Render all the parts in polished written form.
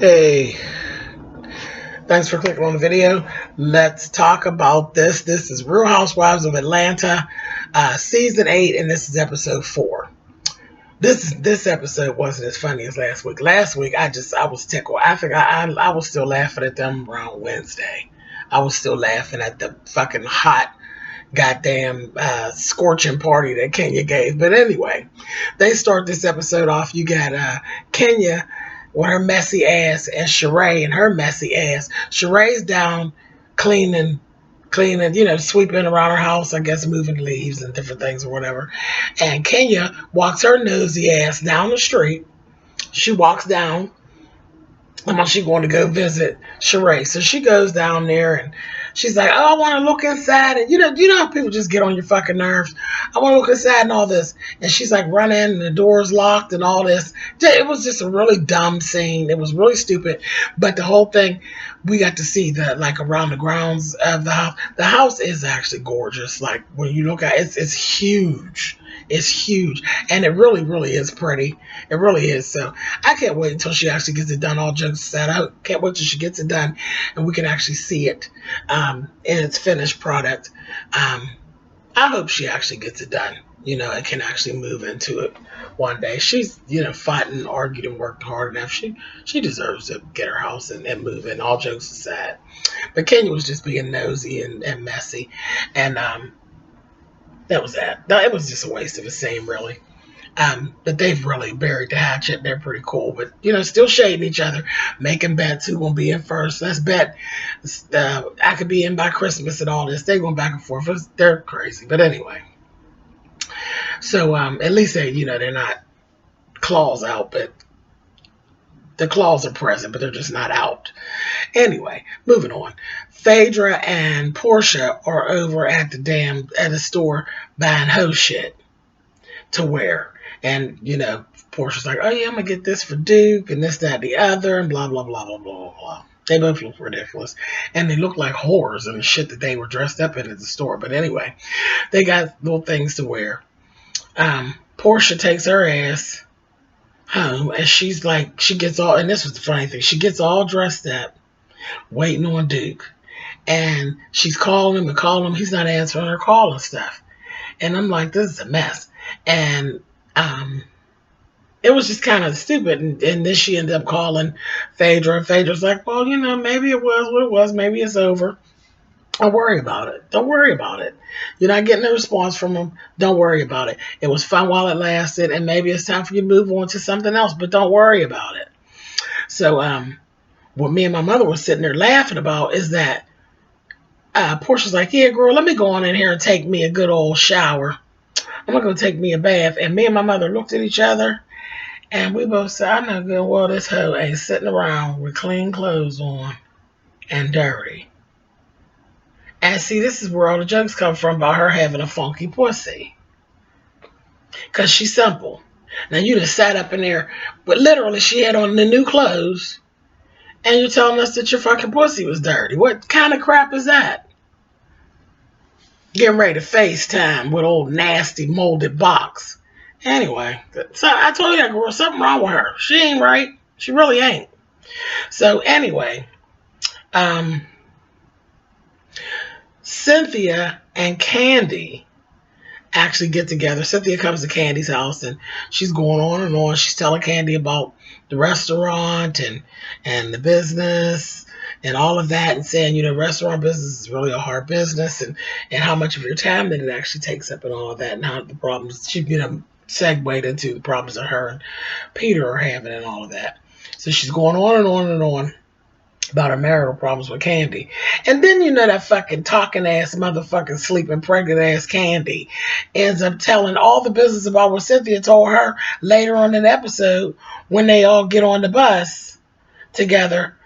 Hey, thanks for clicking on the video. Let's talk about this. This is Real Housewives of Atlanta, season 8, and this is episode 4. This episode wasn't as funny as last week. Last week, I was tickled. I think I was still laughing at them around Wednesday. I was still laughing at the fucking hot goddamn scorching party that Kenya gave. But anyway, they start this episode off. You got Kenya with her messy ass and Shereé and her messy ass. Shereé's down cleaning, sweeping around her house, I guess moving leaves and different things or whatever. And Kenya walks her nosy ass down the street. She walks down. She's going to go visit Shereé. So she goes down there and she's like, "Oh, I want to look inside." And you know how people just get on your fucking nerves. "I want to look inside and all this." And she's like running and the door's locked and all this. It was just a really dumb scene. It was really stupid. But the whole thing, we got to see around the grounds of the house. The house is actually gorgeous. Like when you look at it, it's huge. It's huge. And it really, really is pretty. It really is. So I can't wait until she actually gets it done. All jokes aside, I can't wait till she gets it done and we can actually see it in its finished product. I hope she actually gets it done, and can actually move into it one day. She's, fought and argued and worked hard enough. She deserves to get her house and move in, all jokes aside. But Kenya was just being nosy and messy. And that was that. It was just a waste of a scene, really. But they've really buried the hatchet. They're pretty cool, but still shading each other, making bets who gonna be in first. Let's bet I could be in by Christmas and all this. They going back and forth. They're crazy, but anyway. So at least they're not claws out, but the claws are present, but they're just not out. Anyway, moving on. Phaedra and Porsha are over at the store buying hoe shit to wear. And, Portia's like, "Oh, yeah, I'm going to get this for Duke and this, that, the other, and blah, blah, blah, blah, blah, blah, blah." They both look ridiculous. And they look like whores and the shit that they were dressed up in at the store. But anyway, they got little things to wear. Porsha takes her ass home and she's like, she gets all, and this was the funny thing, she gets all dressed up, waiting on Duke. And she's calling him and calling him. He's not answering her call and stuff. And I'm like, this is a mess. And it was just kind of stupid. And then she ended up calling Phaedra. And Phaedra's like, "Well, maybe it was what it was. Maybe it's over. Don't worry about it. Don't worry about it. You're not getting a response from him. Don't worry about it. It was fun while it lasted. And maybe it's time for you to move on to something else. But don't worry about it." So what me and my mother were sitting there laughing about is that Portia's like, "Yeah, girl, let me go on in here and take me a good old shower. I'm going to go take me a bath." And me and my mother looked at each other. And we both said, "I know good well this hoe ain't sitting around with clean clothes on and dirty." And see, this is where all the jokes come from about her having a funky pussy. Because she's simple. Now, you just sat up in there, but literally she had on the new clothes. And you're telling us that your fucking pussy was dirty. What kind of crap is that? Getting ready to FaceTime with old nasty molded box. Anyway, so I told you that girl, something wrong with her. She ain't right. She really ain't. So anyway, Cynthia and Candy actually get together. Cynthia comes to Candy's house and she's going on and on. She's telling Candy about the restaurant and the business and all of that, and saying, restaurant business is really a hard business, and how much of your time that it actually takes up and all of that, and how the problems she segued into the problems that her and Peter are having and all of that. So she's going on and on and on about her marital problems with Candy. And then that fucking talking ass motherfucking sleeping pregnant ass Candy ends up telling all the business about what Cynthia told her later on in the episode when they all get on the bus together.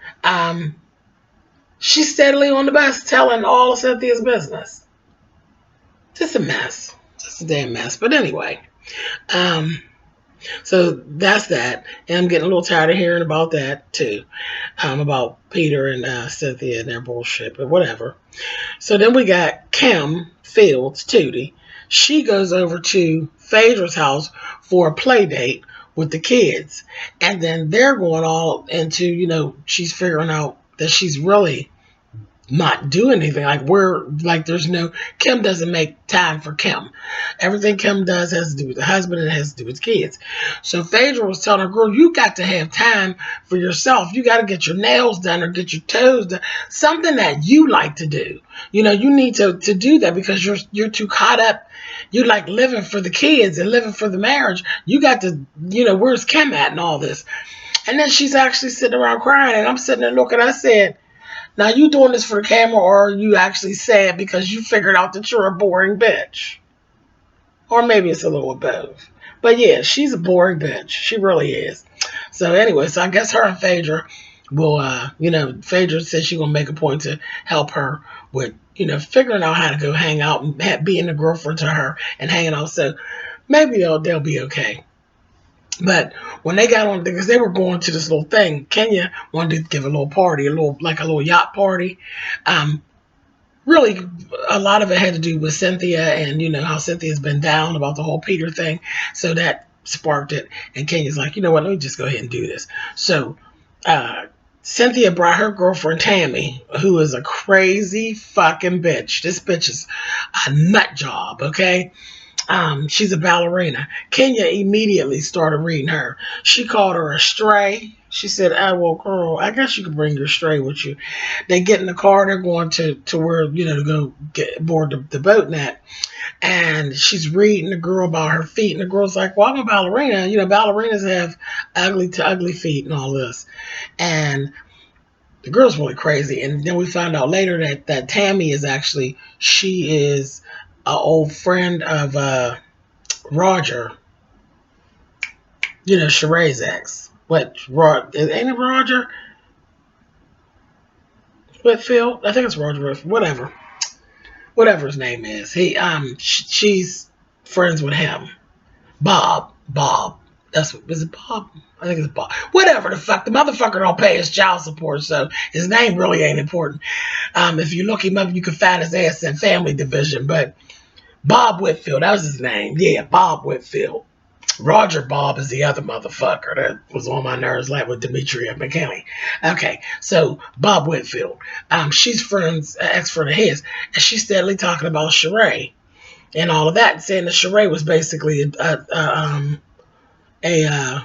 She's steadily on the bus telling all of Cynthia's business. Just a mess. Just a damn mess. But anyway, so that's that. And I'm getting a little tired of hearing about that too. About Peter and Cynthia and their bullshit, but whatever. So then we got Kim Fields, Tootie. She goes over to Phaedra's house for a play date with the kids. And then they're going all into, she's figuring out that she's really not do anything. There's no, Kim doesn't make time for Kim. Everything Kim does has to do with the husband and it has to do with kids. So Phaedra was telling her, girl, you got to have time for yourself. You got to get your nails done or get your toes done. Something that you like to do. You need to do that because you're too caught up. You like living for the kids and living for the marriage. You got to, where's Kim at and all this? And then she's actually sitting around crying and I'm sitting there looking, I said, now, you doing this for the camera or are you actually sad because you figured out that you're a boring bitch? Or maybe it's a little of both. But yeah, she's a boring bitch. She really is. So anyway, I guess her and Phaedra will, Phaedra said she's going to make a point to help her with, figuring out how to go hang out and being a girlfriend to her and hanging out. So maybe they'll be okay. But when they got on, because they were going to this little thing, Kenya wanted to give a little party, a little yacht party. Really, a lot of it had to do with Cynthia and, how Cynthia's been down about the whole Peter thing. So that sparked it. And Kenya's like, you know what, let me just go ahead and do this. So Cynthia brought her girlfriend, Tammy, who is a crazy fucking bitch. This bitch is a nut job, okay? She's a ballerina. Kenya immediately started reading her. She called her a stray. She said, oh, well, girl, I guess you could bring your stray with you. They get in the car. They're going to where, to go get aboard the boat net. And she's reading the girl about her feet. And the girl's like, well, I'm a ballerina. Ballerinas have ugly to ugly feet and all this. And the girl's really crazy. And then we found out later that Tammy is actually, she is an old friend of Roger, Sheree's ex. Ain't it Roger Whitfield? I think it's Roger Whitfield. Whatever his name is. She's friends with him. Bob. Is it Bob? I think it's Bob. Whatever the fuck. The motherfucker don't pay his child support, so his name really ain't important. If you look him up, you can find his ass in Family Division, but Bob Whitfield, that was his name. Yeah, Bob Whitfield. Roger Bob is the other motherfucker that was on my nerves like with Demetria McKinney. Okay, so Bob Whitfield. She's ex-friend of his, and she's steadily talking about Shereé and all of that, saying that Shereé was basically a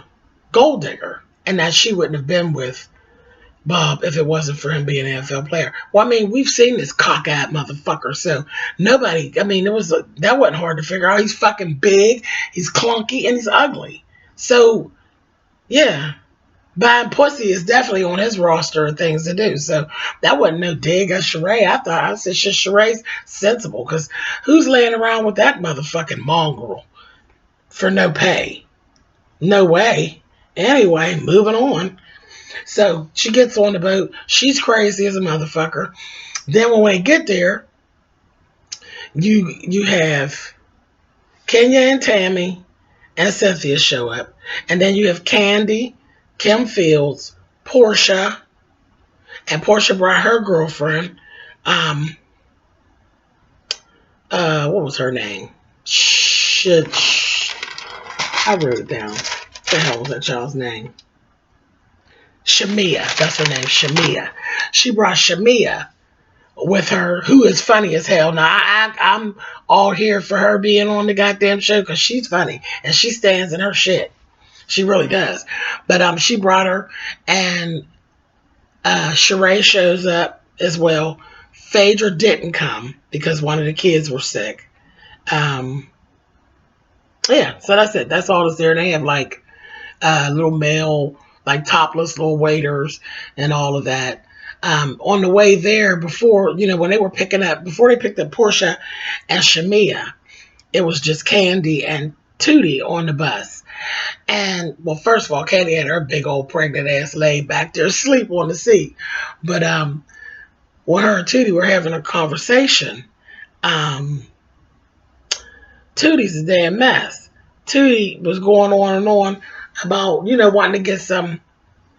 gold digger, and that she wouldn't have been with Bob if it wasn't for him being an NFL player. Well, I mean, we've seen this cockeyed motherfucker, so that wasn't hard to figure out. He's fucking big, he's clunky, and he's ugly. So, yeah, buying pussy is definitely on his roster of things to do. So that wasn't no dig at Shereé. I said Shereé's sensible, because who's laying around with that motherfucking mongrel for no pay? No way. Anyway, moving on. So she gets on the boat. She's crazy as a motherfucker. Then when we get there, you have Kenya and Tammy and Cynthia show up. And then you have Candy, Kim Fields, Porsha. And Porsha brought her girlfriend. What was her name? I wrote it down. What the hell was that child's name? Shamia, that's her name, Shamia. She brought Shamia with her, who is funny as hell. Now, I'm all here for her being on the goddamn show because she's funny and she stands in her shit. She really does. But she brought her, and Shereé shows up as well. Phaedra didn't come because one of the kids were sick. Yeah, so that's it. That's all that's there. They have like little male, like topless little waiters and all of that. On the way there, before, when they were before they picked up Porsha and Shamia, it was just Candy and Tootie on the bus. And, well, first of all, Candy had her big old pregnant ass laid back there asleep on the seat. But when her and Tootie were having a conversation, Tootie's a damn mess. Tootie was going on and on about, wanting to get some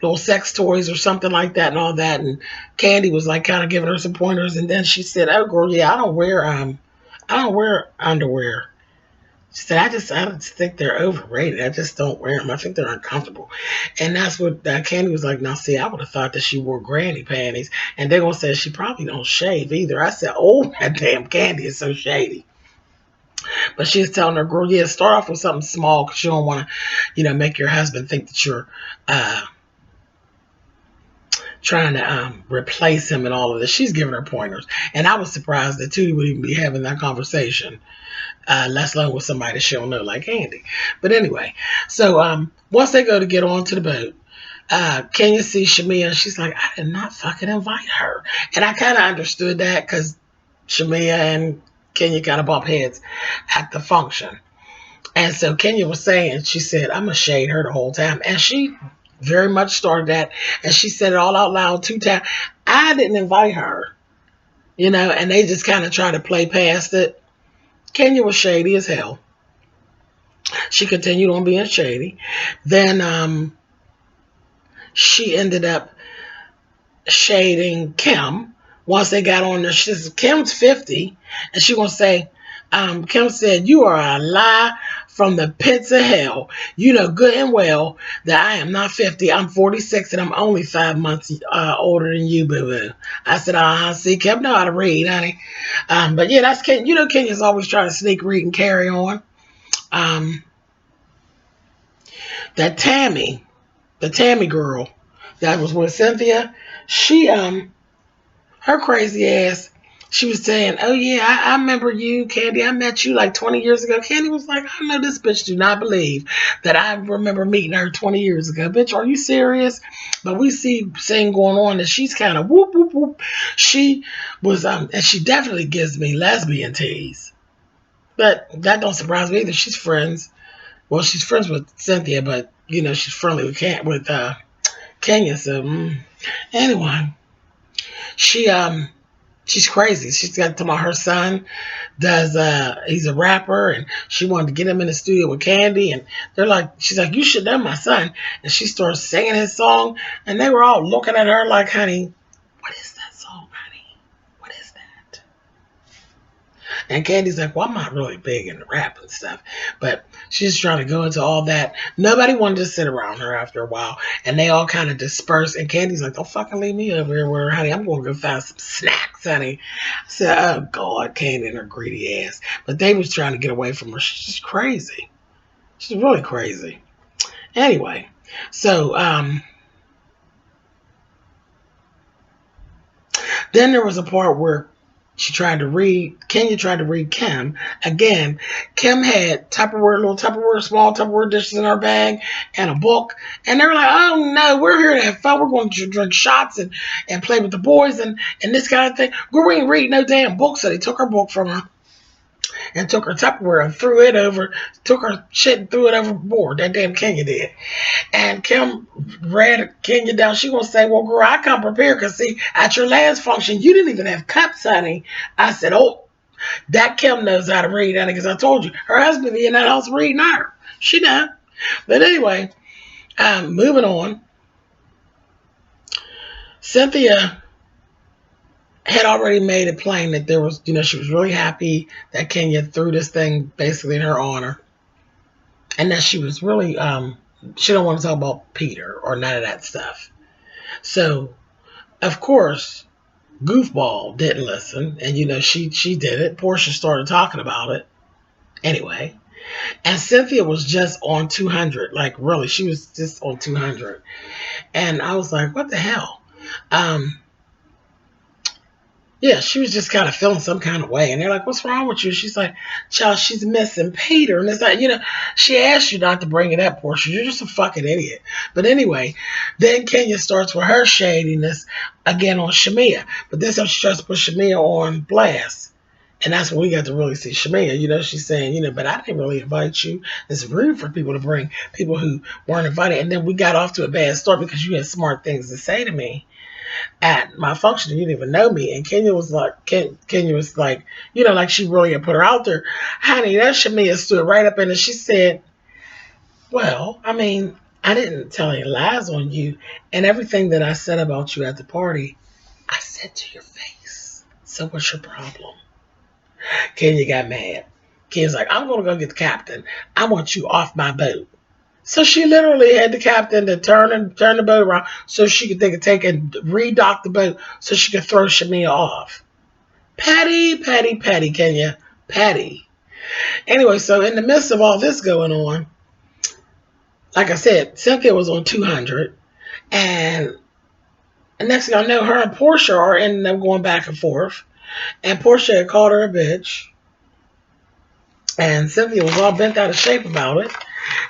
little sex toys or something like that and all that. And Candy was like kind of giving her some pointers. And then she said, oh, girl, yeah, I don't wear underwear. She said, I just think they're overrated. I just don't wear them. I think they're uncomfortable. And that's what Candy was like. Now, see, I would have thought that she wore granny panties. And they're going to say she probably don't shave either. I said, oh, that damn Candy is so shady. But she was telling her, girl, yeah, start off with something small because you don't want to, make your husband think that you're trying to replace him and all of this. She's giving her pointers. And I was surprised that Tootie would even be having that conversation. Less alone with somebody that she don't know, like Andy. But anyway, so once they go to get onto the boat, Kenya sees Shamia and she's like, I did not fucking invite her. And I kind of understood that because Shamia and Kenya kind of bump heads at the function. And so Kenya was saying, she said, I'm going to shade her the whole time. And she very much started that. And she said it all out loud 2 times. I didn't invite her, and they just kind of try to play past it. Kenya was shady as hell. She continued on being shady. Then she ended up shading Kim. Once they got on there, she says, Kim's 50. And she gonna say, Kim said, you are a lie from the pits of hell. You know good and well that I am not 50. I'm 46 and I'm only 5 months older than you, boo-boo. I said, see, Kim know how to read, honey. But yeah, that's Ken. Kenya's always trying to sneak, read, and carry on. That Tammy, the Tammy girl that was with Cynthia, she, her crazy ass, she was saying, oh yeah, I remember you, Candy. I met you like 20 years ago. Candy was like, I know this bitch do not believe that I remember meeting her 20 years ago. Bitch, are you serious? But we see thing going on that she's kind of whoop, whoop, whoop. She was, and she definitely gives me lesbian tease. But that don't surprise me either. She's friends. Well, she's friends with Cynthia, but, she's friendly with Kenya. So, anyway, she's crazy. She's got to her son does he's a rapper and she wanted to get him in the studio with Candy and she's like, you should know my son. And she starts singing his song and they were all looking at her like, honey, what is that song, honey? What is that? And Candy's like, well, I'm not really big into rap and stuff, but she's trying to go into all that. Nobody wanted to sit around her after a while, and they all kind of dispersed. And Candy's like, don't fucking leave me over here with her, honey. I'm going to go find some snacks, honey. I said, oh, God, Candy and her greedy ass. But they was trying to get away from her. She's just crazy. She's really crazy. Anyway, so then there was a part where Kenya tried to read Kim. Again, Kim had little Tupperware, small Tupperware dishes in her bag and a book. And they were like, oh no, we're here to have fun. We're going to drink shots and play with the boys and this kind of thing. We ain't reading no damn book. So they took her book from her and took her Tupperware and took her shit and threw it overboard. That damn Kenya did. And Kim read Kenya down. She gonna say, well, girl, I come prepared because see, at your last function, you didn't even have cups, honey. I said, oh, that Kim knows how to read, honey, because I told you, her husband be in that house reading her. She done. But anyway, moving on. Cynthia had already made it plain that there was, she was really happy that Kenya threw this thing basically in her honor. And that she was really, she don't want to talk about Peter or none of that stuff. So, of course, Goofball didn't listen. And, she did it. Porsha started talking about it. Anyway. And Cynthia was just on 200. Like, really, she was just on 200. And I was like, what the hell? Yeah, she was just kind of feeling some kind of way. And they're like, what's wrong with you? She's like, child, she's missing Peter. And it's like, she asked you not to bring it up, Porsha. You're just a fucking idiot. But anyway, then Kenya starts with her shadiness again on Shamia. But this time she tries to put Shamia on blast. And that's when we got to really see Shamia. She's saying, but I didn't really invite you. It's rude for people to bring people who weren't invited. And then we got off to a bad start because you had smart things to say to me at my function. You didn't even know me. And Kenya was like, like she really had put her out there. Honey, that Shamia stood right up in it. She said, well, I mean, I didn't tell any lies on you. And everything that I said about you at the party, I said to your face. So what's your problem? Kenya got mad. Kenya's like, I'm going to go get the captain. I want you off my boat. So she literally had the captain to turn the boat around so they could take and redock the boat so she could throw Shamia off. Petty, petty, petty, Kenya. Petty. Anyway, so in the midst of all this going on, like I said, Cynthia was on 200. And next thing I know, her and Porsha are ending up going back and forth. And Porsha had called her a bitch. And Cynthia was all bent out of shape about it.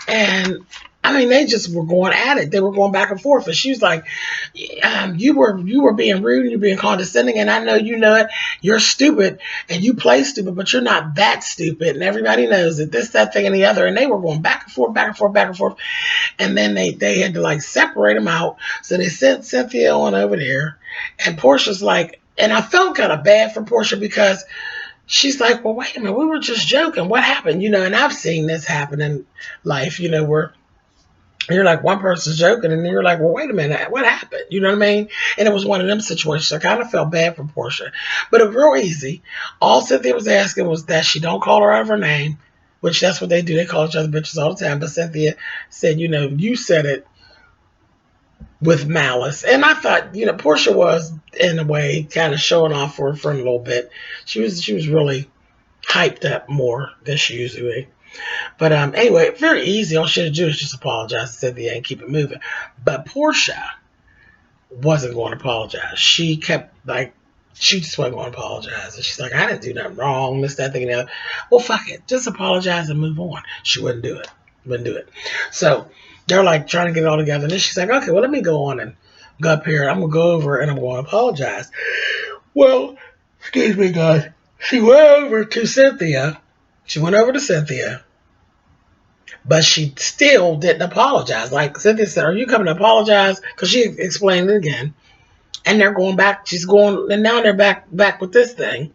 And I mean, they just were going at it. They were going back and forth. And she was like, you were being rude and you're being condescending. And I know you know it. You're stupid and you play stupid, but you're not that stupid. And everybody knows it. This, that, thing, and the other. And they were going back and forth, back and forth, back and forth. And then they had to like separate them out. So they sent Cynthia on over there. And Portia's like, and I felt kind of bad for Porsha because she's like, well, wait a minute, we were just joking. What happened? And I've seen this happen in life, where you're like, one person's joking, and then you're like, well, wait a minute, what happened? You know what I mean? And it was one of them situations. I kind of felt bad for Porsha. But it was real easy. All Cynthia was asking was that she don't call her out of her name, which that's what they do. They call each other bitches all the time. But Cynthia said, you said it with malice. And I thought, Porsha was, in a way, kind of showing off for her friend a little bit. She was really hyped up more than she usually would. But anyway, very easy. All she had to do is just apologize to Cynthia and keep it moving. But Porsha wasn't going to apologize. She kept, she just wasn't going to apologize. And she's like, I didn't do nothing wrong, this, that, thing, and the other. Well, fuck it. Just apologize and move on. She wouldn't do it. So they're like trying to get it all together. And then she's like, okay, well, let me go on and go up here. I'm going to go over and I'm going to apologize. Well, excuse me, guys. She went over to Cynthia. But she still didn't apologize. Like Cynthia said, are you coming to apologize? Because she explained it again. And they're going back. And now they're back with this thing.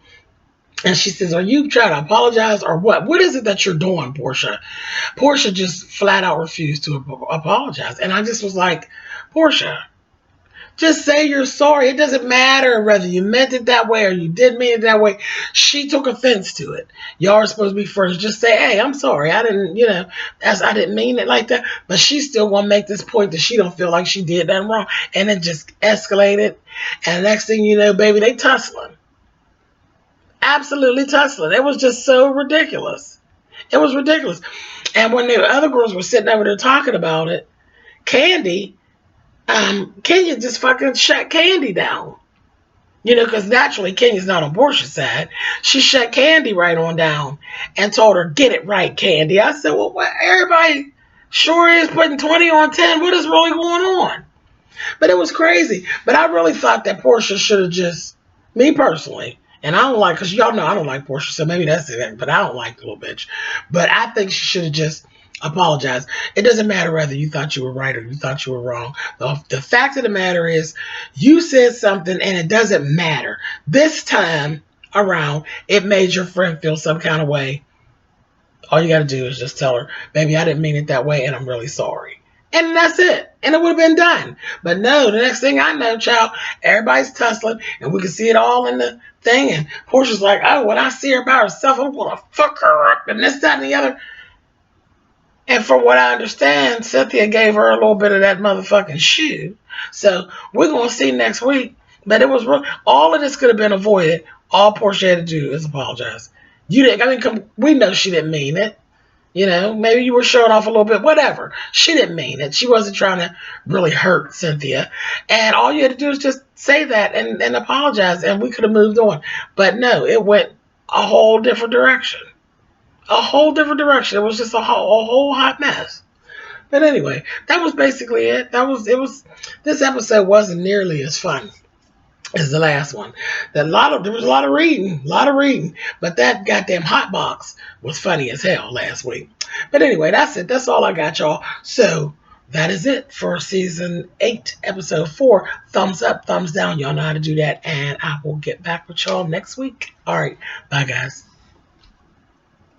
And she says, are you trying to apologize or what? What is it that you're doing, Porsha? Porsha just flat out refused to apologize. And I just was like, Porsha, just say you're sorry. It doesn't matter whether you meant it that way or you didn't mean it that way. She took offense to it. Y'all are supposed to be friends. Just say, hey, I'm sorry. I didn't, I didn't mean it like that. But she's still going to make this point that she don't feel like she did nothing wrong. And it just escalated. And next thing you know, baby, they tussling. Absolutely tussling. It was just so ridiculous. It was ridiculous. And when the other girls were sitting over there talking about it, Kenya just fucking shut Candy down. Because naturally Kenya's not on Porsha's side. She shut Candy right on down and told her, get it right, Candy. I said, well, what? Everybody sure is putting 20 on 10. What is really going on? But it was crazy. But I really thought that Porsha should have just, me personally, and I don't like, because y'all know I don't like Porsha, so maybe that's it, but I don't like the little bitch. But I think she should have just apologized. It doesn't matter whether you thought you were right or you thought you were wrong. The fact of the matter is, you said something and it doesn't matter. This time around, it made your friend feel some kind of way. All you got to do is just tell her, baby, I didn't mean it that way and I'm really sorry. And that's it. And it would have been done. But no, the next thing I know, child, everybody's tussling and we can see it all in the thing. And Portia's like, oh, when I see her by herself, I'm going to fuck her up and this, that, and the other. And from what I understand, Cynthia gave her a little bit of that motherfucking shoe. So we're going to see next week. But it was all of this could have been avoided. All Porsha had to do is apologize. We know she didn't mean it. Maybe you were showing off a little bit, whatever. She didn't mean it. She wasn't trying to really hurt Cynthia. And all you had to do is just say that and apologize, and we could have moved on. But no, it went a whole different direction. A whole different direction. It was just a whole hot mess. But anyway, that was basically it. This episode wasn't nearly as fun as the last one. There was a lot of reading, but that goddamn hot box was funny as hell last week. But anyway, that's it. That's all I got, y'all. So that is it for season 8, episode 4. Thumbs up, thumbs down. Y'all know how to do that, and I will get back with y'all next week. All right, bye guys.